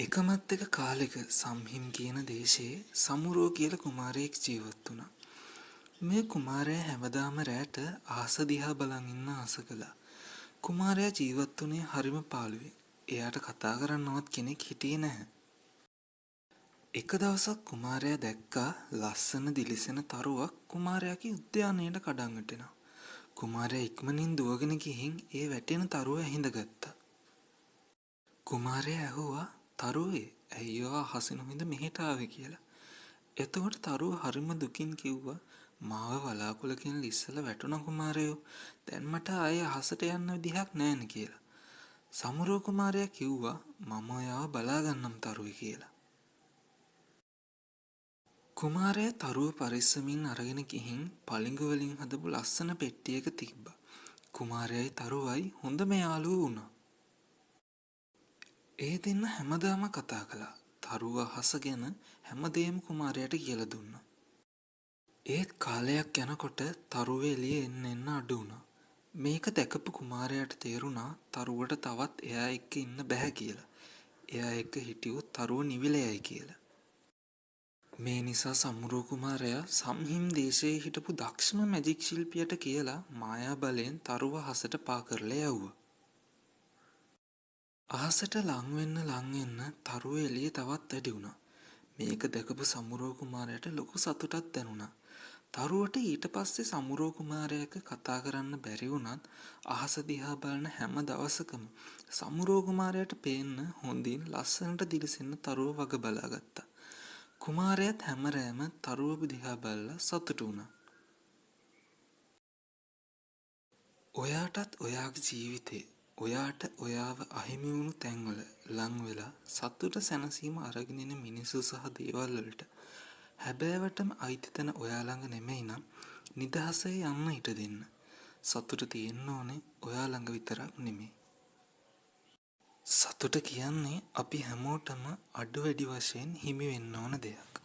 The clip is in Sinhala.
එකමත් එක කාලෙක සම්හිම් කියන දේශයේ සමුරෝ කියලා කුමාරයෙක් ජීවත් වුණා. මේ කුමාරයා හැමදාම රැට අහස දිහා බලන් ඉන්න ආස කළා. කුමාරයා ජීවත් වුණේ හරිම පාළුවේ. එයාට කතා කරන්නවත් කෙනෙක් හිටියේ නැහැ. එක දවසක් කුමාරයා දැක්කා ලස්සන දිලිසෙන තරුවක් කුමාරයාගේ උද්‍යානයට කඩන් වැටෙනවා. කුමාරයා ඉක්මනින් දුවගෙන ගිහින් ඒ වැටෙන තරුව ඇහිඳගත්තා. කුමාරයා ඇහුවා තරුවේ ඇයි ඔයා අහසින් විඳ මෙහෙට ආවේ කියලා. එතකොට තරුව හරිම දුකින් කිව්වා මාව වලාකුළකින් ලිස්සලා වැටුණා කුමාරයෝ. දැන් මට ආයේ අහසට යන්න විදිහක් නැහැනේ කියලා. සමුරෝ කුමාරයා කිව්වා මම ඔයාව බලා ගන්නම් තරුවේ කියලා. කුමාරයා තරුව පරිස්සමින් අරගෙන ගිහින් පළිඟු වලින් හදපු ලස්සන පෙට්ටියක තිබ්බා. කුමාරයයි තරුවයි හොඳම යාළුවෝ වුණා. ඒ දෙන්න හැමදාම කතා කළා. තරුව අහස ගැන හැමදේම කුමාරයාට කියලා දුන්නා. ඒත් කාලයක් යනකොට තරුව එළිය එන්න අඩු වුණා. මේක දැකපු කුමාරයාට තේරුණා තරුවට තවත් එයා එක්ක ඉන්න බෑ කියලා. එයා එක්ක හිටියොත් තරුව නිවිලයයි කියලා. මේ නිසා සමුරෝ කුමාරයා සම්හිම් දේශයේ හිටපු දක්ෂම මැජික් ශිල්පියට කියලා මායා බලයෙන් තරුව අහසට පා කරලා යවුවා. අහසට ලං වෙන්න තරුව එළිය තවත් වැඩි වුණා. මේක දැකපු සමුරෝ කුමාරයාට ලොකු සතුටක් දැනුණා. තරුවට ඊට පස්සේ සමුරෝ කුමාරයා එක්ක කතා කරන්න බැරි වුණත් අහස දිහා බලන හැම දවසකම සමුරෝ කුමාරයාට පේන්න හොඳින් ලස්සනට දිලිසෙන්න තරුව වග බලාගත්තා. කුමාරයාත් හැම රැම තරුව දිහා බලලා සතුටු වුණා. ඔයාටත් ඔයාගේ ජීවිතේ ඔයාට ඔයාව අහිමි වුණු තැන්වල ලං වෙලා සතුට සැනසීම අරගෙන ඉන්න මිනිස්සු සහ දේවල් වලට හැබෑවටම අයිති තැන ඔයා ළඟ නෙමෙයි නම් නිදහසේ යන්න ඉඩ දෙන්න. සතුට තියෙන්න ඕනේ ඔයා ළඟ විතරක් නෙමෙයි. සතුට කියන්නේ අපි හැමෝටම අඩු වැඩි වශයෙන් හිමි වෙන්න ඕන දෙයක්.